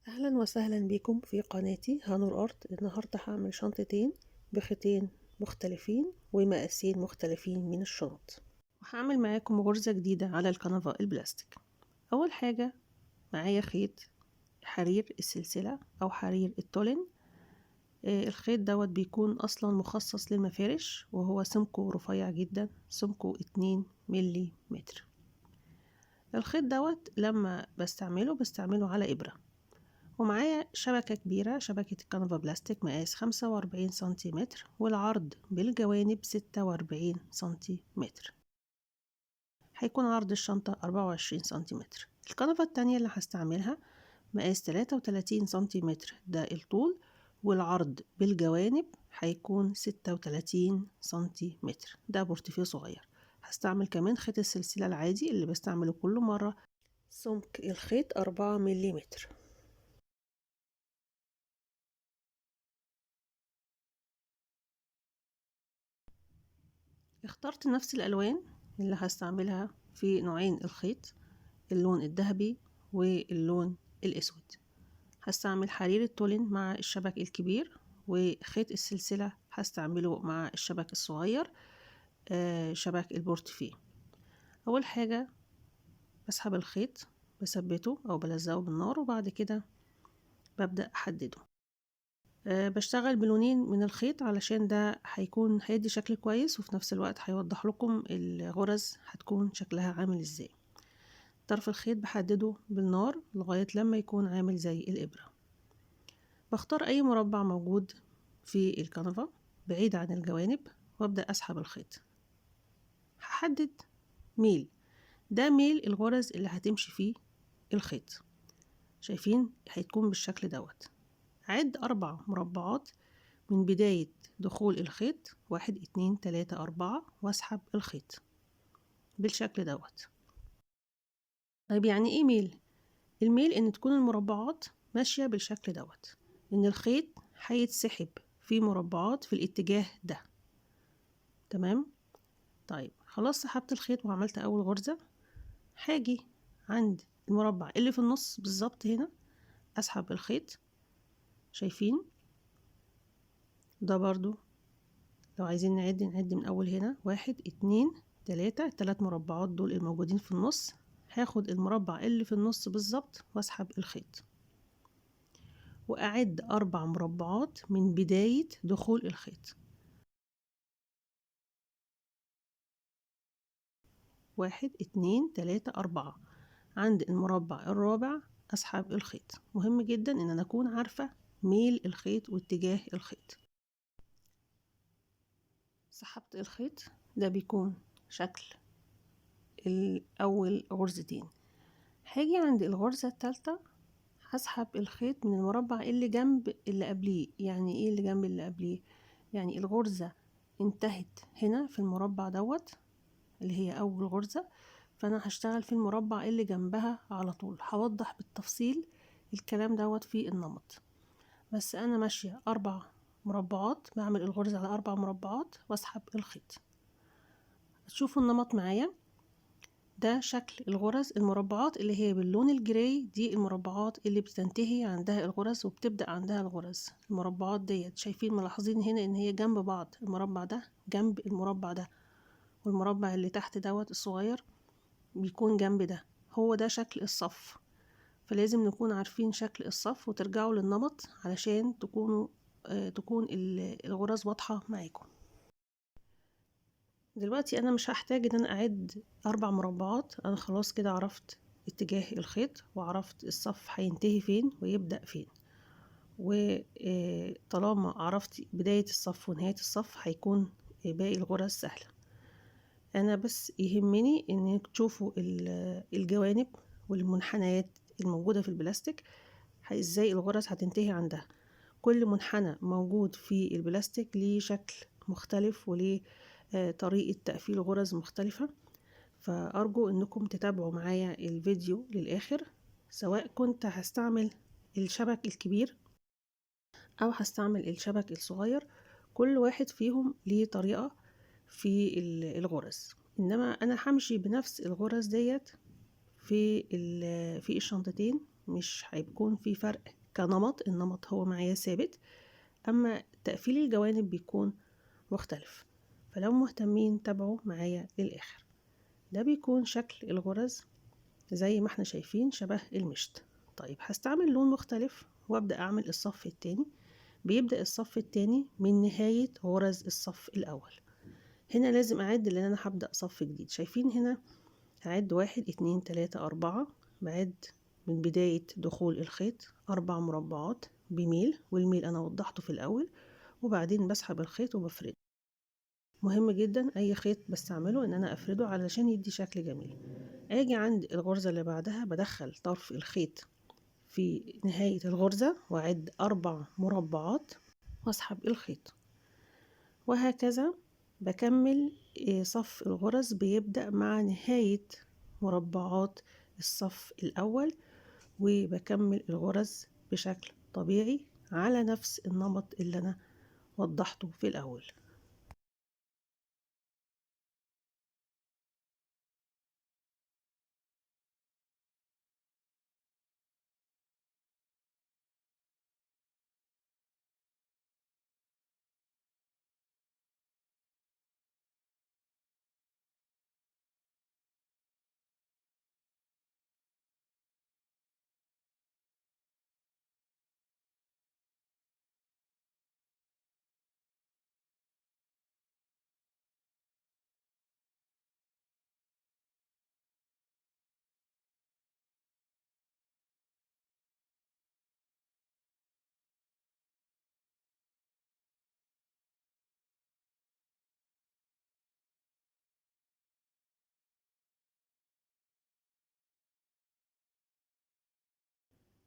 اهلا وسهلا بكم في قناتي هانور ارت. النهارده هعمل شنطتين بخيطين مختلفين ومقاسين مختلفين من الشنط، وهعمل معاكم غرزة جديدة على الكنفة البلاستيك. اول حاجة معايا خيط حرير السلسلة او حرير التولين. الخيط دوت بيكون اصلا مخصص للمفارش، وهو سمكه رفيع جدا، سمكه 2 ملي متر. الخيط دوت لما بستعمله على ابرة، ومعايا شبكة كبيرة، شبكة الكنفا بلاستيك مقاس 45 سنتيمتر، والعرض بالجوانب 46 سنتيمتر. هيكون عرض الشنطة 24 سنتيمتر. الكنفا التانية اللي هستعملها مقاس 33 سنتيمتر، ده الطول، والعرض بالجوانب هيكون 36 سنتيمتر، ده بورتفيه صغير. هستعمل كمان خيط السلسلة العادي اللي بستعمله كل مرة، سمك الخيط 4 مليمتر. اخترت نفس الألوان اللي هستعملها في نوعين الخيط، اللون الذهبي واللون الأسود. هستعمل حرير التولين مع الشبك الكبير، وخيط السلسلة هستعمله مع الشبك الصغير، شبك البورتفيه. أول حاجة بسحب الخيط، بثبته أو بلزقه بالنار، وبعد كده ببدأ أحدده. بشتغل بلونين من الخيط علشان ده هيدي شكل كويس، وفي نفس الوقت هيوضح لكم الغرز هتكون شكلها عامل ازاي. طرف الخيط بحدده بالنار لغاية لما يكون عامل زي الإبرة. بختار أي مربع موجود في الكنفة بعيد عن الجوانب، وابدأ أسحب الخيط. هحدد ميل، ده ميل الغرز اللي هتمشي فيه الخيط. شايفين هيكون بالشكل دوت. عد 4 مربعات من بداية دخول الخيط، 1 2 3 4، واسحب الخيط بالشكل دوت. طيب يعني ايه ميل؟ الميل ان تكون المربعات ماشية بالشكل دوت، ان الخيط هيتسحب في مربعات في الاتجاه ده. تمام. طيب خلاص سحبت الخيط وعملت اول غرزة، هاجي عند المربع اللي في النص بالظبط هنا، اسحب الخيط. شايفين ده برضو لو عايزين نعد من اول هنا، 1 2 3، التلات مربعات دول الموجودين في النص. هاخد المربع اللي في النص بالظبط واسحب الخيط، واعد 4 مربعات من بداية دخول الخيط. 1 2 3 4، عند المربع الرابع اسحب الخيط. مهم جدا ان انا اكون عارفة ميل الخيط واتجاه الخيط. سحبت الخيط، ده بيكون شكل اول غرزتين. هاجي عند الغرزة الثالثة، هسحب الخيط من المربع اللي جنب اللي قبليه. يعني ايه اللي جنب اللي قبليه؟ يعني الغرزة انتهت هنا في المربع دوت اللي هي اول غرزة، فانا هشتغل في المربع اللي جنبها على طول. هوضح بالتفصيل الكلام دوت في النمط، بس انا ماشية 4 مربعات، بعمل الغرزة على 4 مربعات واسحب الخيط. تشوفوا النمط معايا، ده شكل الغرز. المربعات اللي هي باللون الجراي دي المربعات اللي بتنتهي عندها الغرز وبتبدأ عندها الغرز. المربعات ديت شايفين ملاحظين هنا ان هي جنب بعض، المربع ده جنب المربع ده، والمربع اللي تحت دوت الصغير بيكون جنب ده. هو ده شكل الصف، فلازم نكون عارفين شكل الصف وترجعوا للنمط علشان تكون الغرز واضحة معاكم. دلوقتي انا مش هحتاج ان انا اعد 4 مربعات، انا خلاص كده عرفت اتجاه الخيط وعرفت الصف هينتهي فين ويبدأ فين، وطالما عرفت بداية الصف ونهاية الصف هيكون باقي الغرز سهلة. انا بس يهمني ان تشوفوا الجوانب والمنحنيات الموجودة في البلاستيك، ازاي الغرز هتنتهي عندها. كل منحنى موجود في البلاستيك ليه شكل مختلف وليه طريقة تقفيل غرز مختلفة. فأرجو أنكم تتابعوا معايا الفيديو للآخر، سواء كنت هستعمل الشبك الكبير أو هستعمل الشبك الصغير. كل واحد فيهم ليه طريقة في الغرز، إنما أنا همشي بنفس الغرز ديت في الشنطتين، مش هيكون في فرق كنمط، النمط هو معايا ثابت، اما تقفيل الجوانب بيكون مختلف. فلو مهتمين تابعوا معايا للاخر. ده بيكون شكل الغرز زي ما احنا شايفين شبه المشط. طيب هستعمل لون مختلف وابدأ اعمل الصف التاني. بيبدأ الصف التاني من نهاية غرز الصف الاول. هنا لازم اعد لان انا هبدأ صف جديد. شايفين هنا هعد 1 2 3 4. بعد من بداية دخول الخيط 4 مربعات بميل، والميل انا وضحته في الاول، وبعدين بسحب الخيط وبفرده. مهم جدا اي خيط بستعمله ان انا افرده علشان يدي شكل جميل. اجي عند الغرزة اللي بعدها بدخل طرف الخيط في نهاية الغرزة واعد 4 مربعات واسحب الخيط، وهكذا بكمل. صف الغرز بيبدأ مع نهاية مربعات الصف الأول، وبكمل الغرز بشكل طبيعي على نفس النمط اللي أنا وضحته في الأول.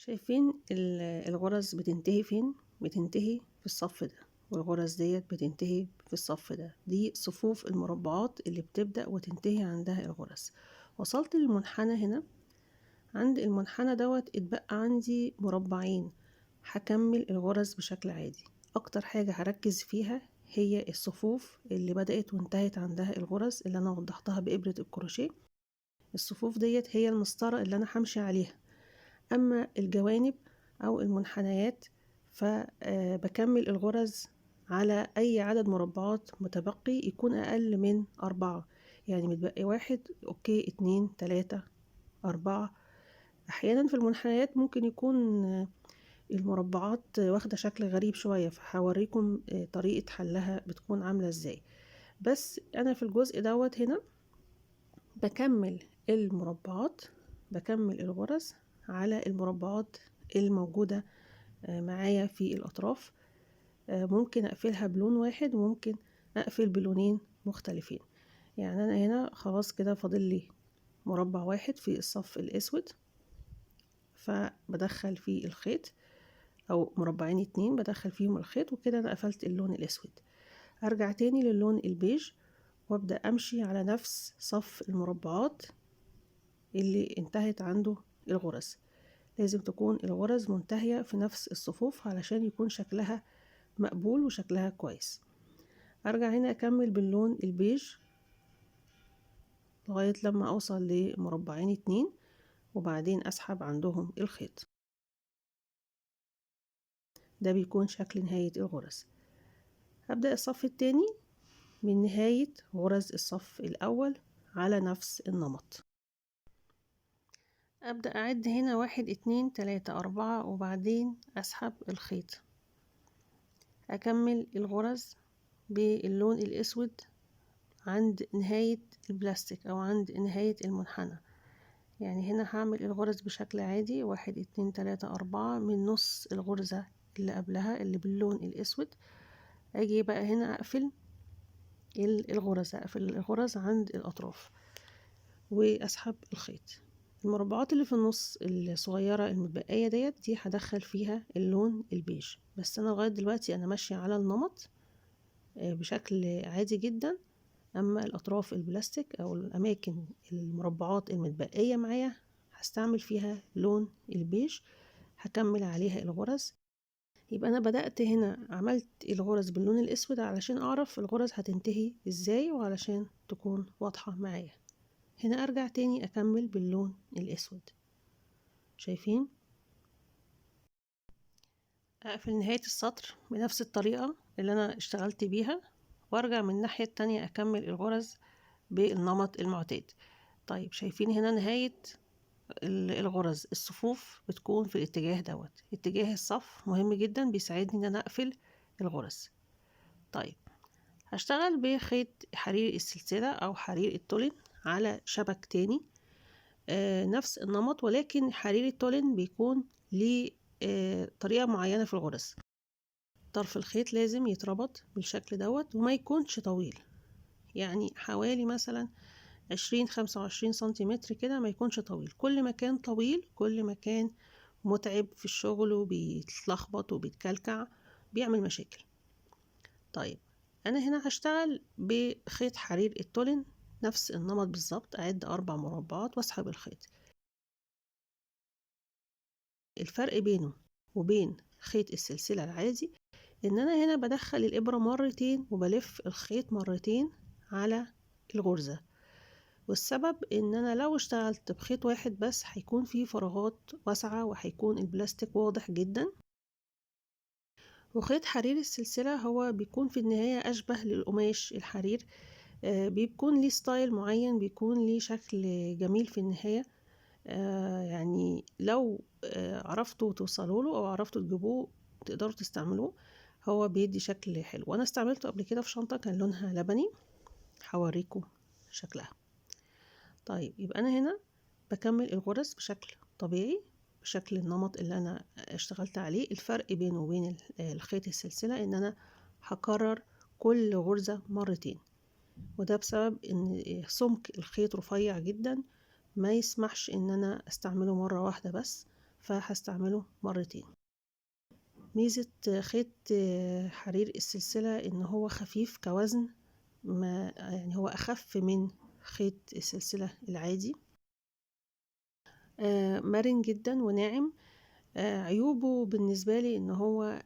شايفين الغرز بتنتهي فين؟ بتنتهي في الصف ده، والغرز ديت بتنتهي في الصف ده. دي صفوف المربعات اللي بتبدأ وتنتهي عندها الغرز. وصلت للمنحنى هنا. عند المنحنى دوت اتبقى عندي مربعين، هكمل الغرز بشكل عادي. اكتر حاجة هركز فيها هي الصفوف اللي بدأت وانتهت عندها الغرز اللي انا وضحتها بإبرة الكروشيه. الصفوف ديت هي المسطرة اللي انا همشي عليها. اما الجوانب او المنحنيات فبكمل الغرز على اي عدد مربعات متبقي يكون اقل من 4. يعني متبقي 1، اوكي، 2، 3، 4. احيانا في المنحنيات ممكن يكون المربعات واخدة شكل غريب شوية، فهوريكم طريقة حلها بتكون عاملة ازاي. بس انا في الجزء دوت هنا بكمل المربعات، بكمل الغرز على المربعات الموجودة معايا في الأطراف. ممكن أقفلها بلون واحد وممكن أقفل بلونين مختلفين. يعني أنا هنا خلاص كده فاضل لي مربع واحد في الصف الأسود، فبدخل فيه الخيط، أو مربعين 2 بدخل فيهم الخيط، وكده أنا قفلت اللون الأسود. أرجع تاني للون البيج وأبدأ أمشي على نفس صف المربعات اللي انتهت عنده الغرز. لازم تكون الغرز منتهية في نفس الصفوف علشان يكون شكلها مقبول وشكلها كويس. ارجع هنا اكمل باللون البيج لغاية لما اوصل لمربعين 2، وبعدين اسحب عندهم الخيط. ده بيكون شكل نهاية الغرز. هبدأ الصف التاني من نهاية غرز الصف الاول على نفس النمط. ابدأ اعد هنا 1 2 3 4، وبعدين اسحب الخيط. اكمل الغرز باللون الاسود عند نهاية البلاستيك او عند نهاية المنحنى. يعني هنا هعمل الغرز بشكل عادي، 1 2 3 4 من نص الغرزة اللي قبلها اللي باللون الاسود. اجي بقى هنا اقفل الغرز، اقفل الغرز عند الاطراف واسحب الخيط. المربعات اللي في النص الصغيرة المتبقية دي هدخل فيها اللون البيج. بس انا لغاية دلوقتي انا ماشية على النمط بشكل عادي جدا. اما الاطراف البلاستيك او الاماكن المربعات المتبقية معايا هستعمل فيها لون البيج، هكمل عليها الغرز. يبقى انا بدأت هنا عملت الغرز باللون الاسود علشان اعرف الغرز هتنتهي ازاي وعلشان تكون واضحة معايا. هنا ارجع تاني اكمل باللون الاسود. شايفين هقفل نهاية السطر بنفس الطريقة اللي أنا اشتغلت بيها، وارجع من الناحية التانية أكمل الغرز بالنمط المعتاد. طيب شايفين هنا نهاية الغرز الصفوف بتكون في الاتجاه دوت، اتجاه الصف مهم جدا بيساعدني ان انا اقفل الغرز. طيب هشتغل بخيط حرير السلسلة او حرير التولين على شبك تاني، نفس النمط، ولكن حرير التولين بيكون ليه طريقة معينة في الغرز. طرف الخيط لازم يتربط بالشكل دوت وما يكونش طويل، يعني حوالي مثلا 20-25 سنتيمتر كده، ما يكونش طويل. كل ما كان طويل كل ما كان متعب في الشغل وبيتلخبط وبيتكلكع، بيعمل مشاكل. طيب انا هنا هشتغل بخيط حرير التولين نفس النمط بالظبط، اعد 4 مربعات واسحب الخيط. الفرق بينه وبين خيط السلسلة العادي ان انا هنا بدخل الابرة مرتين وبلف الخيط مرتين على الغرزة، والسبب ان انا لو اشتغلت بخيط واحد بس هيكون فيه فراغات واسعة وهيكون البلاستيك واضح جدا. وخيط حرير السلسلة هو بيكون في النهاية اشبه للقماش الحرير، بيكون ليه ستايل معين، بيكون ليه شكل جميل في النهاية. يعني لو عرفتوا توصلوا له او عرفتوا تجيبوه تقدروا تستعملوه، هو بيدي شكل حلو. وانا استعملته قبل كده في شنطة كان لونها لبني، هوريكم شكلها. طيب يبقى انا هنا بكمل الغرز بشكل طبيعي بشكل النمط اللي انا اشتغلت عليه. الفرق بينه وبين الخيط السلسلة ان انا هكرر كل غرزة مرتين، وده بسبب ان سمك الخيط رفيع جدا ما يسمحش ان انا استعمله مرة واحدة بس، فهستعمله مرتين. ميزة خيط حرير السلسلة ان هو خفيف كوزن، ما يعني هو اخف من خيط السلسلة العادي، مرن جدا وناعم. عيوبه بالنسبة لي ان هو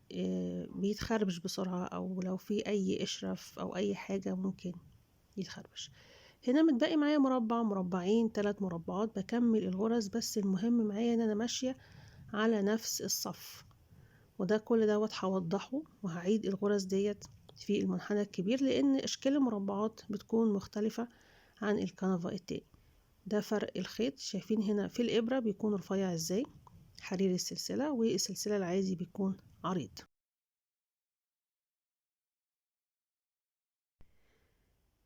بيتخربش بسرعة، او لو في اي قشرة او اي حاجة ممكن يتخربش. هنا متبقي معايا مربع، مربعين، 3 مربعات، بكمل الغرز، بس المهم معايا ان انا ماشية على نفس الصف. وده كل دوت هوضحه وهعيد الغرز ديت في المنحنى الكبير، لان اشكال المربعات بتكون مختلفة عن الكنفة التاني. ده فرق الخيط. شايفين هنا في الإبرة بيكون رفيع ازاي حرير السلسلة، والسلسلة العادي بيكون عريض.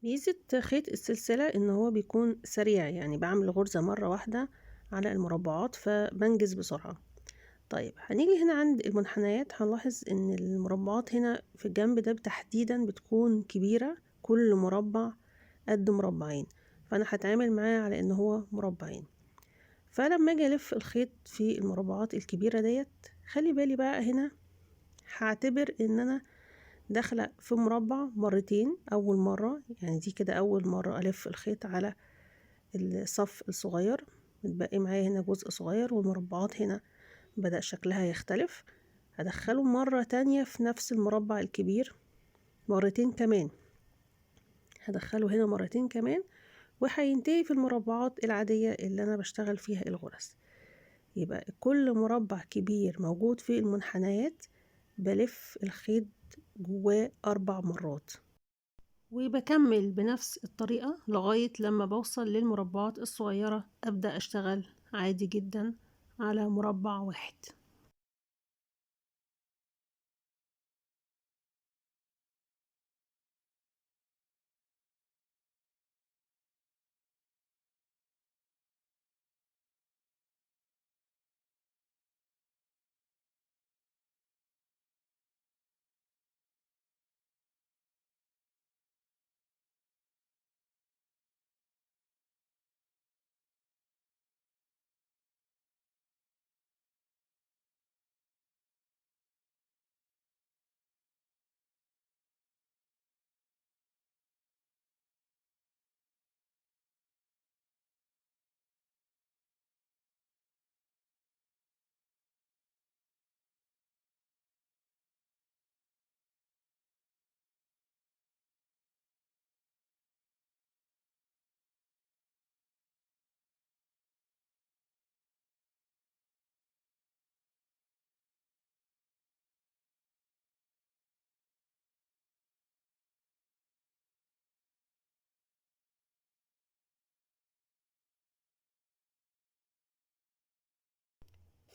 ميزة خيط السلسلة ان هو بيكون سريع، يعني بعمل غرزة مرة واحدة على المربعات فبنجز بسرعة. طيب هنيجي هنا عند المنحنيات، هنلاحظ ان المربعات هنا في الجنب ده تحديدا بتكون كبيرة، كل مربع قد مربعين، فانا هتعامل معاه على ان هو مربعين. فلما اجي الف الخيط في المربعات الكبيرة ديت، خلي بالي بقى هنا هعتبر ان انا داخلة في مربع مرتين. اول مرة يعني دي كده اول مرة الف الخيط على الصف الصغير، متبقي معايا هنا جزء صغير والمربعات هنا بدأ شكلها يختلف. هدخله مرة تانية في نفس المربع الكبير مرتين كمان، هدخله هنا مرتين كمان، وهينتهي في المربعات العادية اللي انا بشتغل فيها الغرز. يبقى كل مربع كبير موجود في المنحنيات بلف الخيط جواه 4 مرات، وبكمل بنفس الطريقة لغاية لما بوصل للمربعات الصغيرة، أبدأ أشتغل عادي جدا على مربع واحد.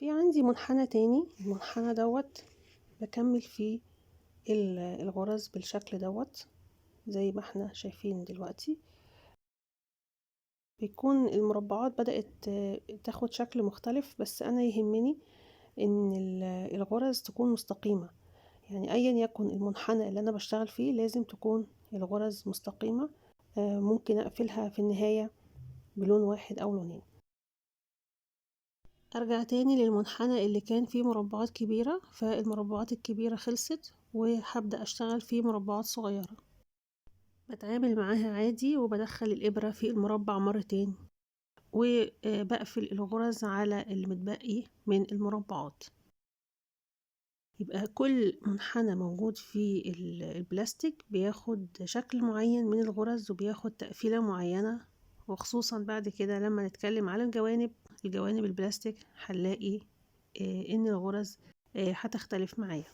في عندي منحنى تاني، المنحنى دوت بكمل فيه الغرز بالشكل دوت زي ما احنا شايفين دلوقتي. بيكون المربعات بدأت تاخد شكل مختلف، بس انا يهمني ان الغرز تكون مستقيمة، يعني ايا يكن المنحنى اللي انا بشتغل فيه لازم تكون الغرز مستقيمة. ممكن اقفلها في النهاية بلون واحد او لونين. ارجع تاني للمنحنى اللي كان فيه مربعات كبيرة، فالمربعات الكبيرة خلصت وهبدأ اشتغل فيه مربعات صغيرة. بتعامل معاها عادي وبدخل الإبرة في المربع مرتين، وبقفل الغرز على المتبقي من المربعات. يبقى كل منحنى موجود في البلاستيك بياخد شكل معين من الغرز وبياخد تقفيلة معينة، وخصوصا بعد كده لما نتكلم على الجوانب البلاستيك هنلاقي ان الغرز هتختلف معايا.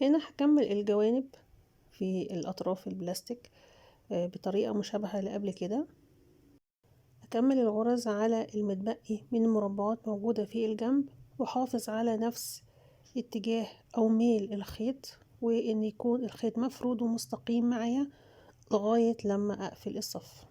هنا هكمل الجوانب في الأطراف البلاستيك بطريقة مشابهة لقبل كده. أكمل الغرز على المتبقي من مربعات موجودة في الجنب، وحافظ على نفس اتجاه أو ميل الخيط، وإن يكون الخيط مفرود ومستقيم معايا لغاية لما أقفل الصف.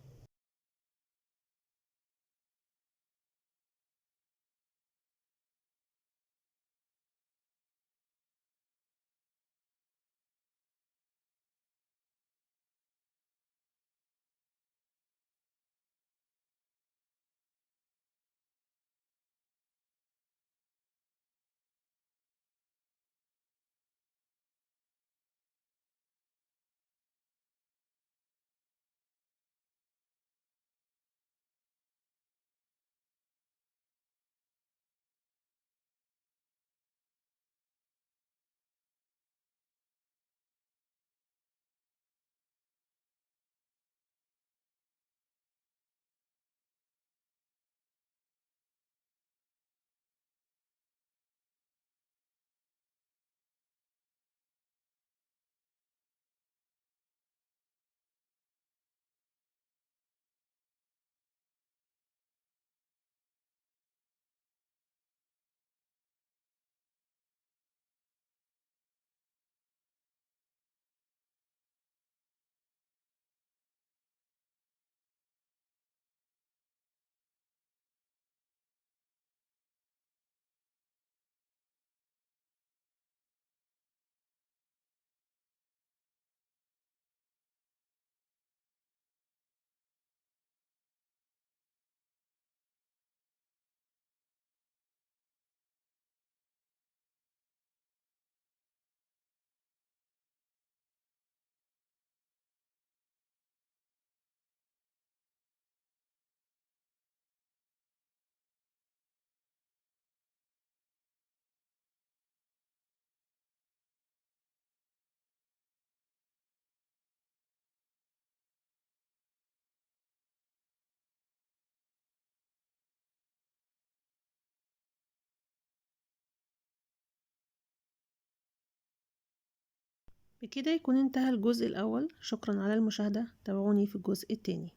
بكده يكون انتهى الجزء الأول. شكرا على المشاهدة، تابعوني في الجزء التاني.